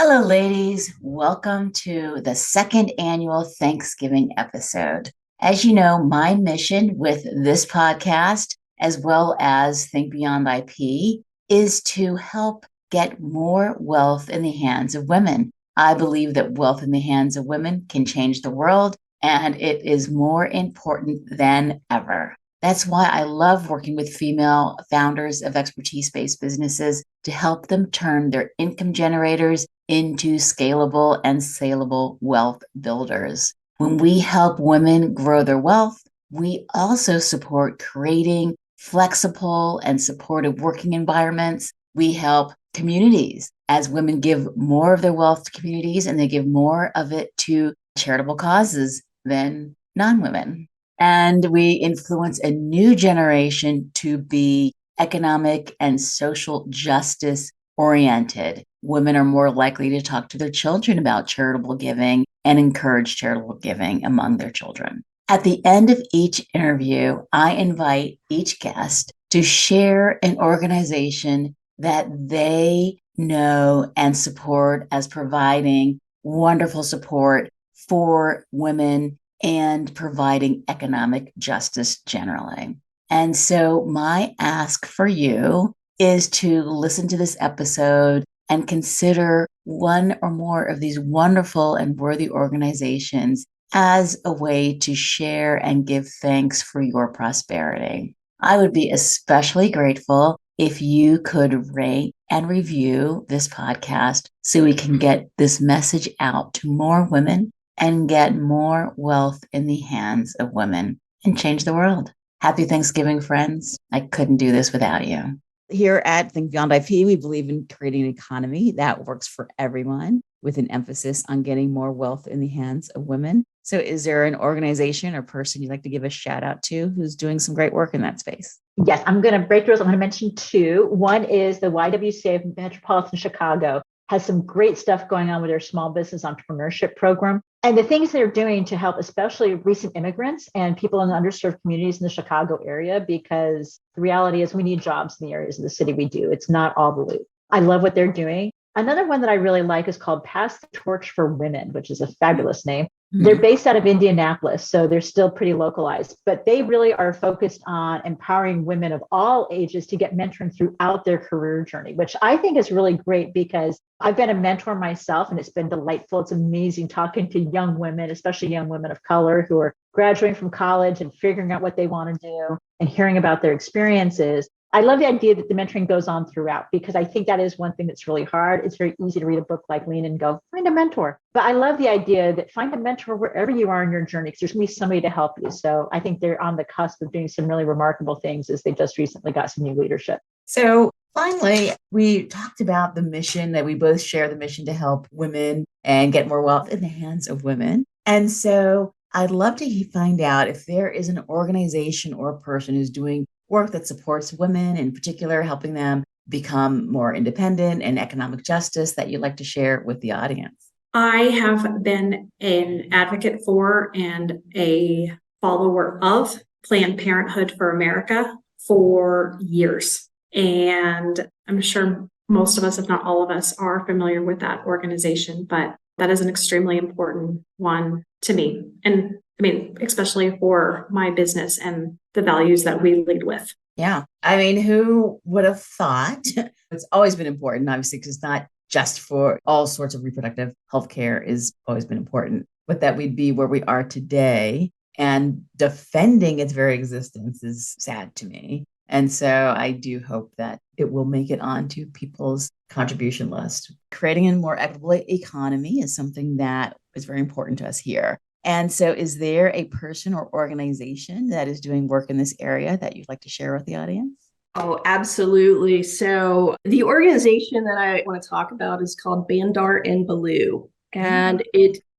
Hello, ladies. Welcome to the second annual Thanksgiving episode. As you know, my mission with this podcast, as well as Think Beyond IP, is to help get more wealth in the hands of women. I believe that wealth in the hands of women can change the world, and it is more important than ever. That's why I love working with female founders of expertise based businesses to help them turn their income generators into scalable and saleable wealth builders. When we help women grow their wealth, we also support creating flexible and supportive working environments. We help communities as women give more of their wealth to communities and they give more of it to charitable causes than non women. And we influence a new generation to be economic and social justice oriented. Women are more likely to talk to their children about charitable giving and encourage charitable giving among their children. At the end of each interview, I invite each guest to share an organization that they know and support as providing wonderful support for women and providing economic justice generally. And so my ask for you is to listen to this episode and consider one or more of these wonderful and worthy organizations as a way to share and give thanks for your prosperity. I would be especially grateful if you could rate and review this podcast so we can get this message out to more women and get more wealth in the hands of women and change the world. Happy Thanksgiving, friends. I couldn't do this without you. Here at Think Beyond IP, we believe in creating an economy that works for everyone with an emphasis on getting more wealth in the hands of women. So is there an organization or person you'd like to give a shout out to who's doing some great work in that space? Yes, I'm going to break rules. I'm going to mention two. One is the YWCA of Metropolitan Chicago has some great stuff going on with their small business entrepreneurship program. And the things they're doing to help, especially recent immigrants and people in the underserved communities in the Chicago area, because the reality is we need jobs in the areas of the city we do. It's not all blue. I love what they're doing. Another one that I really like is called Pass the Torch for Women, which is a fabulous name. They're based out of Indianapolis, so they're still pretty localized, but they really are focused on empowering women of all ages to get mentoring throughout their career journey, which I think is really great because I've been a mentor myself and it's been delightful. It's amazing talking to young women, especially young women of color who are graduating from college and figuring out what they want to do and hearing about their experiences. I love the idea that the mentoring goes on throughout because I think that is one thing that's really hard. It's very easy to read a book like Lean and go, find a mentor. But I love the idea that find a mentor wherever you are in your journey because there's going to be somebody to help you. So I think they're on the cusp of doing some really remarkable things as they just recently got some new leadership. So finally, we talked about the mission that we both share, the mission to help women and get more wealth in the hands of women. And so I'd love to find out if there is an organization or a person who's doing work that supports women, in particular, helping them become more independent and economic justice that you'd like to share with the audience. I have been an advocate for and a follower of Planned Parenthood for America for years. And I'm sure most of us, if not all of us, are familiar with that organization, but that is an extremely important one to me. And I mean, especially for my business and the values that we lead with. Yeah. I mean, who would have thought? It's always been important, obviously, because it's not just for all sorts of reproductive healthcare is always been important, but that we'd be where we are today and defending its very existence is sad to me. And so I do hope that it will make it onto people's contribution list. Creating a more equitable economy is something that is very important to us here. And so is there a person or organization that is doing work in this area that you'd like to share with the audience? Oh, absolutely. So the organization that I want to talk about is called Bandar and Baloo. And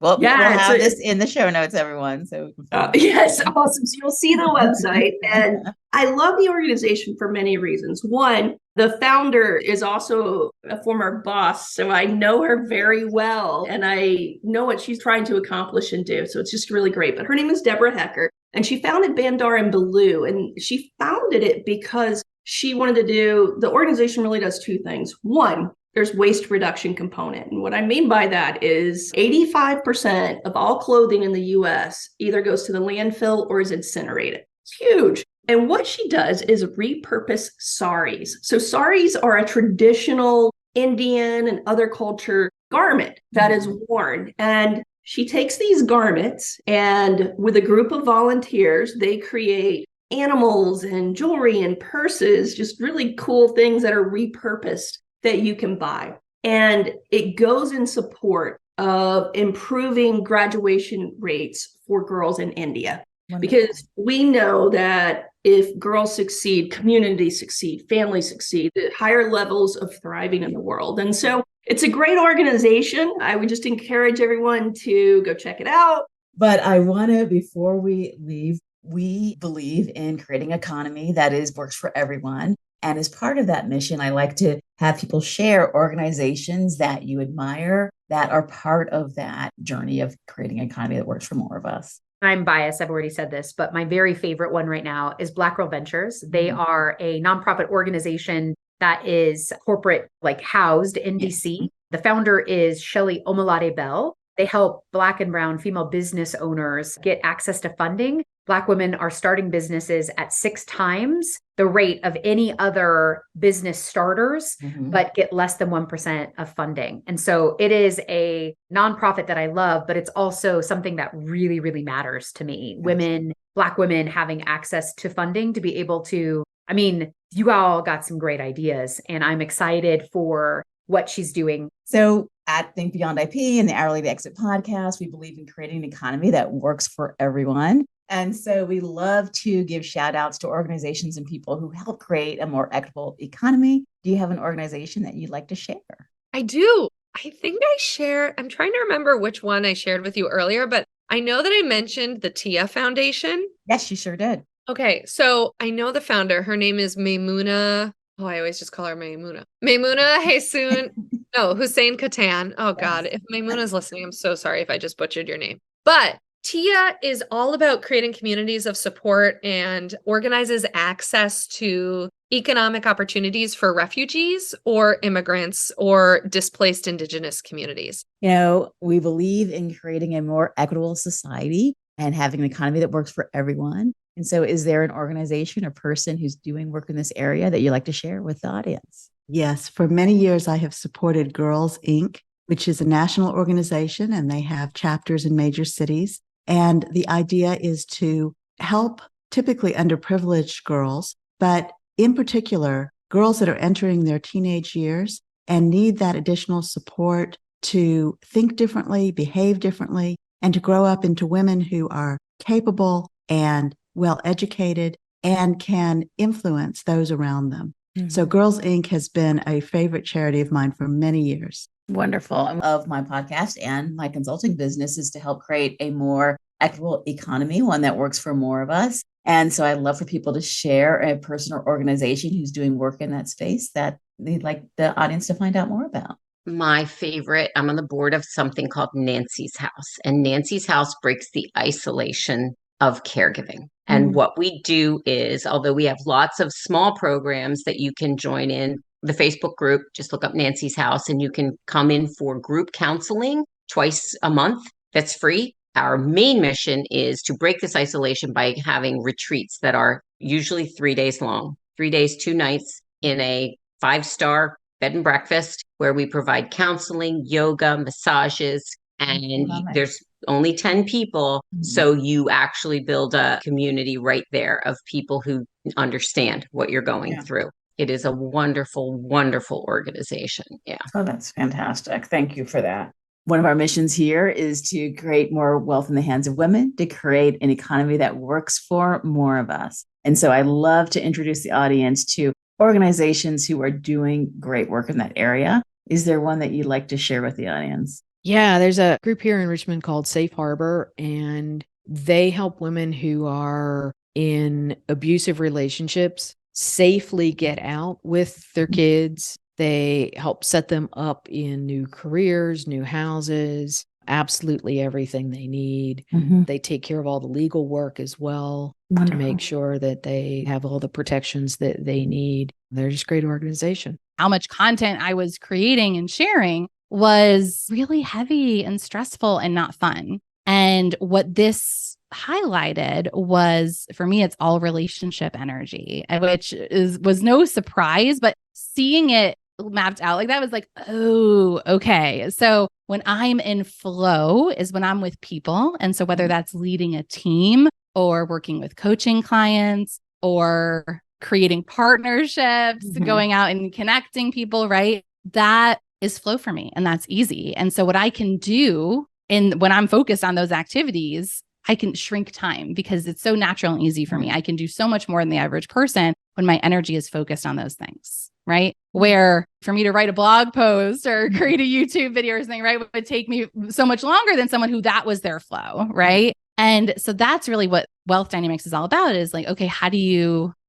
we'll have this in the show notes, everyone. So yes, awesome. So you'll see the website. And I love the organization for many reasons. One, the founder is also a former boss, so I know her very well, and I know what she's trying to accomplish and do. So it's just really great. But her name is Deborah Hecker, and she founded Bandar and Baloo, and she founded it because she wanted to do, the organization really does two things. One, there's waste reduction component. And what I mean by that is 85% of all clothing in the US either goes to the landfill or is incinerated. It's huge. And what she does is repurpose saris. So saris are a traditional Indian and other culture garment that is worn. And she takes these garments and with a group of volunteers, they create animals and jewelry and purses, just really cool things that are repurposed that you can buy. And it goes in support of improving graduation rates for girls in India. Wonderful. Because we know that if girls succeed, communities succeed, families succeed, at higher levels of thriving in the world. And so it's a great organization. I would just encourage everyone to go check it out. But I want to, before we leave, we believe in creating an economy that works for everyone. And as part of that mission, I like to have people share organizations that you admire that are part of that journey of creating an economy that works for more of us. I'm biased. I've already said this, but my very favorite one right now is Black Girl Ventures. They are a nonprofit organization that is corporate, like housed in DC. The founder is Shelley Omalade Bell. They help Black and brown female business owners get access to funding. Black women are starting businesses at 6 times the rate of any other business starters, but get less than 1% of funding. And so it is a nonprofit that I love, but it's also something that really, really matters to me. Women, Black women having access to funding to be able to, I mean, you all got some great ideas and I'm excited for what she's doing. So at Think Beyond IP and the Hourly to Exit podcast, we believe in creating an economy that works for everyone. And so we love to give shout outs to organizations and people who help create a more equitable economy. Do you have an organization that you'd like to share? I do. I think I'm trying to remember which one I shared with you earlier, but I know that I mentioned the Tia Foundation. Yes, you sure did. Okay. So I know the founder, her name is Maimuna. Oh, I always just call her Maimuna. Maimuna Hussein Katan. Oh God. If Maimuna's listening, I'm so sorry if I just butchered your name. But Tia is all about creating communities of support and organizes access to economic opportunities for refugees or immigrants or displaced Indigenous communities. You know, we believe in creating a more equitable society and having an economy that works for everyone. And so is there an organization or person who's doing work in this area that you'd like to share with the audience? Yes, for many years, I have supported Girls Inc., which is a national organization, and they have chapters in major cities. And the idea is to help typically underprivileged girls, but in particular, girls that are entering their teenage years and need that additional support to think differently, behave differently, and to grow up into women who are capable and well-educated and can influence those around them. So Girls Inc. has been a favorite charity of mine for many years. Wonderful. Of my podcast and my consulting business is to help create a more equitable economy, one that works for more of us. And so I'd love for people to share a person or organization who's doing work in that space that they'd like the audience to find out more about. My favorite, I'm on the board of something called Nancy's House, and Nancy's House breaks the isolation of caregiving. And what we do is, although we have lots of small programs that you can join in, the Facebook group, just look up Nancy's House and you can come in for group counseling twice a month. That's free. Our main mission is to break this isolation by having retreats that are usually 3 days long, 3 days, 2 nights in a 5-star bed and breakfast where we provide counseling, yoga, massages, and there's only 10 people. So you actually build a community right there of people who understand what you're going through. It is a wonderful, wonderful organization. Yeah. Oh, that's fantastic. Thank you for that. One of our missions here is to create more wealth in the hands of women, to create an economy that works for more of us. And so I love to introduce the audience to organizations who are doing great work in that area. Is there one that you'd like to share with the audience? Yeah, there's a group here in Richmond called Safe Harbor, and they help women who are in abusive relationships safely get out with their kids. They help set them up in new careers, new houses, absolutely everything they need. Mhm. They take care of all the legal work as well to Wonderful. make sure that they have all the protections that they need. They're just a great organization. How much content I was creating and sharing was really heavy and stressful and not fun. And what this highlighted was, for me, it's all relationship energy, which was no surprise, but seeing it mapped out like that was like, oh, okay. So when I'm in flow is when I'm with people. And so whether that's leading a team or working with coaching clients or creating partnerships, going out and connecting people, right? That is flow for me, and that's easy. And so what I can do when I'm focused on those activities, I can shrink time because it's so natural and easy for me. I can do so much more than the average person when my energy is focused on those things, right? Where for me to write a blog post or create a YouTube video or something, right, would take me so much longer than someone who that was their flow, right? And so that's really what wealth dynamics is all about, is like, okay,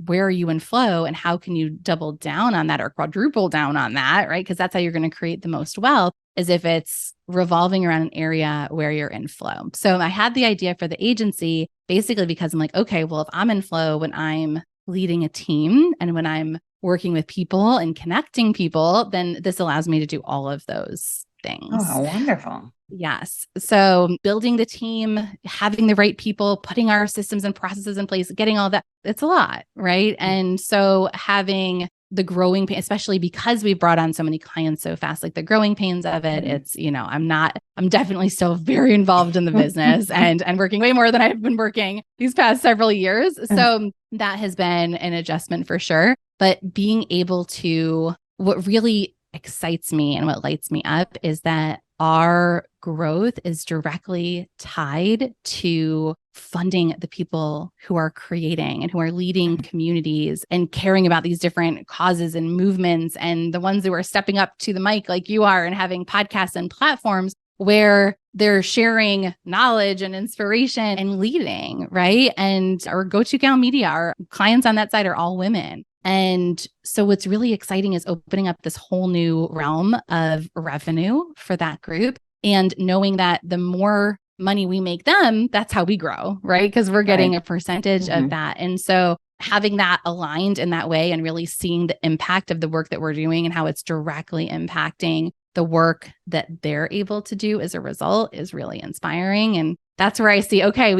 where are you in flow, and how can you double down on that or quadruple down on that, right? Because that's how you're going to create the most wealth, is if it's revolving around an area where you're in flow. So I had the idea for the agency basically because I'm like, okay, well, if I'm in flow when I'm leading a team and when I'm working with people and connecting people, then this allows me to do all of those things. Oh, wonderful. Yes. So building the team, having the right people, putting our systems and processes in place, getting all that, it's a lot, right? And so having the growing pain, especially because we've brought on so many clients so fast, like the growing pains of it, it's, I'm definitely still very involved in the business and working way more than I've been working these past several years. So that has been an adjustment for sure. But being able to, what really excites me and what lights me up is that our growth is directly tied to funding the people who are creating and who are leading communities and caring about these different causes and movements, and the ones who are stepping up to the mic like you are and having podcasts and platforms where they're sharing knowledge and inspiration and leading, right? And our go-to gal media, our clients on that side are all women. And so what's really exciting is opening up this whole new realm of revenue for that group, and knowing that the more money we make them, that's how we grow, right? Because we're getting a percentage of that. And so having that aligned in that way and really seeing the impact of the work that we're doing and how it's directly impacting the work that they're able to do as a result is really inspiring. And that's where I see, okay,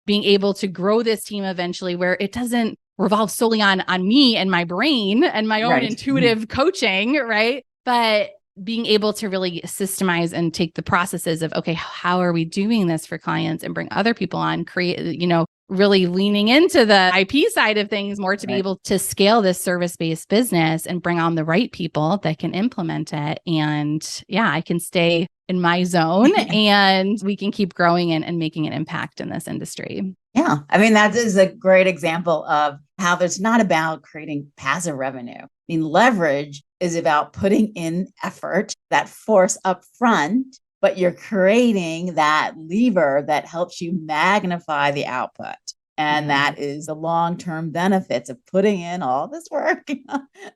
being able to grow this team eventually where it doesn't revolve solely on me and my brain and my own intuitive coaching, right? But being able to really systemize and take the processes of, okay, how are we doing this for clients, and bring other people on, really leaning into the IP side of things more to be able to scale this service-based business and bring on the right people that can implement it. And I can stay in my zone and we can keep growing and making an impact in this industry. Yeah. I mean, that is a great example of how it's not about creating passive revenue. I mean, leverage is about putting in effort, that force up front, but you're creating that lever that helps you magnify the output. And that is the long-term benefits of putting in all this work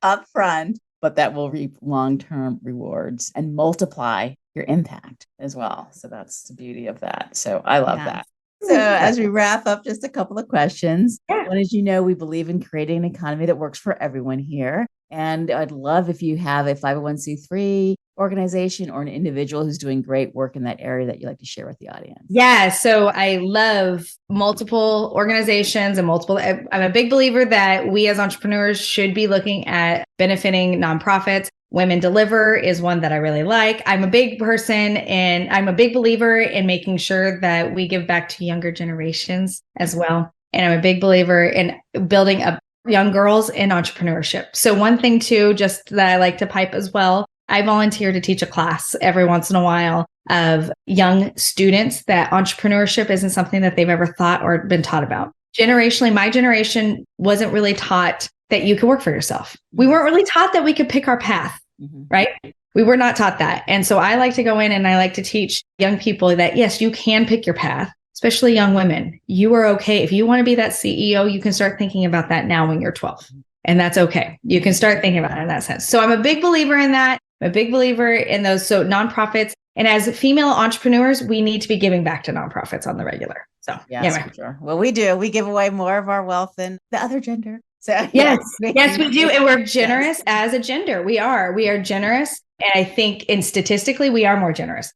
up front, but that will reap long-term rewards and multiply your impact as well. So that's the beauty of that. So I love that. So as we wrap up, just a couple of questions. One is, we believe in creating an economy that works for everyone here. And I'd love if you have a 501c3 organization or an individual who's doing great work in that area that you'd like to share with the audience. Yeah. So I love multiple organizations and I'm a big believer that we as entrepreneurs should be looking at benefiting nonprofits. Women Deliver is one that I really like. I'm a big person and I'm a big believer in making sure that we give back to younger generations as well. And I'm a big believer in building up young girls in entrepreneurship. So one thing too, just that I like to pipe as well, I volunteer to teach a class every once in a while of young students that entrepreneurship isn't something that they've ever thought or been taught about. Generationally, my generation wasn't really taught that you could work for yourself. We weren't really taught that we could pick our path. Right? We were not taught that. And so I like to go in and I like to teach young people that, yes, you can pick your path, especially young women. You are okay. If you want to be that CEO, you can start thinking about that now when you're 12. And that's okay. You can start thinking about it in that sense. So I'm a big believer in that. I'm a big believer in those. So nonprofits, And as female entrepreneurs, we need to be giving back to nonprofits on the regular. So Yes, anyway. for sure. Well, we do. We give away more of our wealth than the other gender. So Yes, yes, we do. And we're generous as a gender. We are generous. And I think statistically, we are more generous.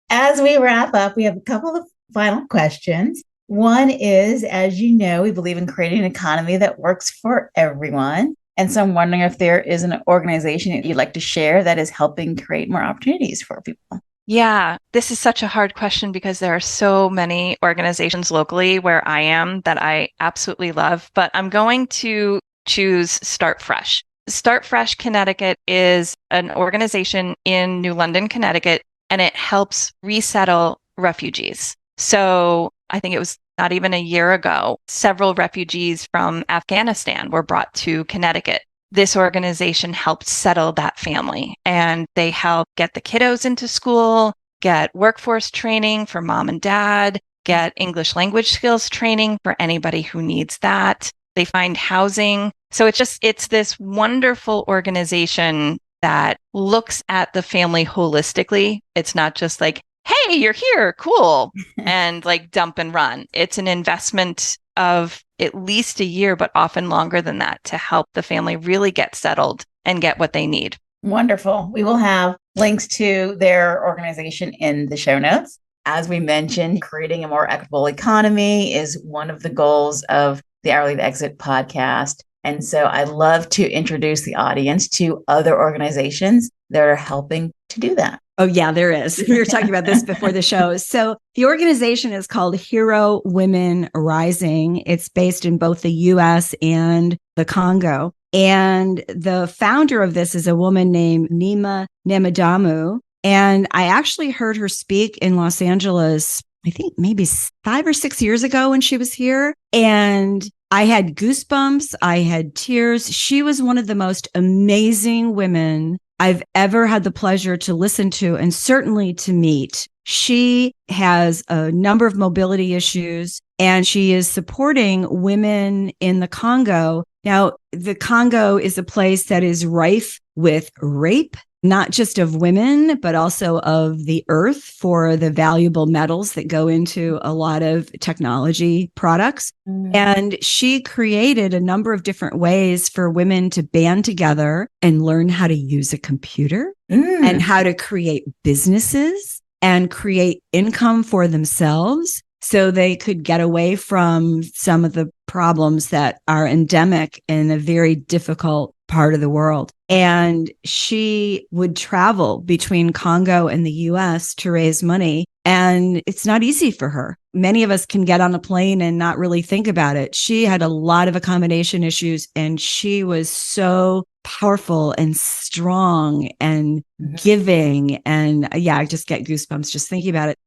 As we wrap up, we have a couple of final questions. One is, as you know, we believe in creating an economy that works for everyone. And so I'm wondering if there is an organization that you'd like to share that is helping create more opportunities for people. Yeah, this is such a hard question because there are so many organizations locally where I am that I absolutely love, but I'm going to choose Start Fresh. Start Fresh Connecticut is an organization in New London, Connecticut, and it helps resettle refugees. So I think it was not even a year ago, several refugees from Afghanistan were brought to Connecticut. This organization helped settle that family, and they help get the kiddos into school, get workforce training for mom and dad, get English language skills training for anybody who needs that. They find housing. So it's this wonderful organization that looks at the family holistically. It's not just like, hey, you're here, cool, and like dump and run. It's an investment of at least a year, but often longer than that, to help the family really get settled and get what they need. Wonderful. We will have links to their organization in the show notes. As we mentioned, creating a more equitable economy is one of the goals of the Hourly Exit podcast. And so I'd love to introduce the audience to other organizations that are helping to do that. Oh, yeah, there is. We were talking about this before the show. So the organization is called Hero Women Rising. It's based in both the US and the Congo. And the founder of this is a woman named Nima Nemadamu. And I actually heard her speak in Los Angeles, I think maybe 5 or 6 years ago when she was here. And I had goosebumps. I had tears. She was one of the most amazing women I've ever had the pleasure to listen to and certainly to meet. She has a number of mobility issues and she is supporting women in the Congo. Now, the Congo is a place that is rife with rape, not just of women, but also of the earth for the valuable metals that go into a lot of technology products. And she created a number of different ways for women to band together and learn how to use a computer and how to create businesses and create income for themselves so they could get away from some of the problems that are endemic in a very difficult part of the world. And she would travel between Congo and the US to raise money. And it's not easy for her. Many of us can get on a plane and not really think about it. She had a lot of accommodation issues and she was so powerful and strong and giving. And yeah, I just get goosebumps just thinking about it.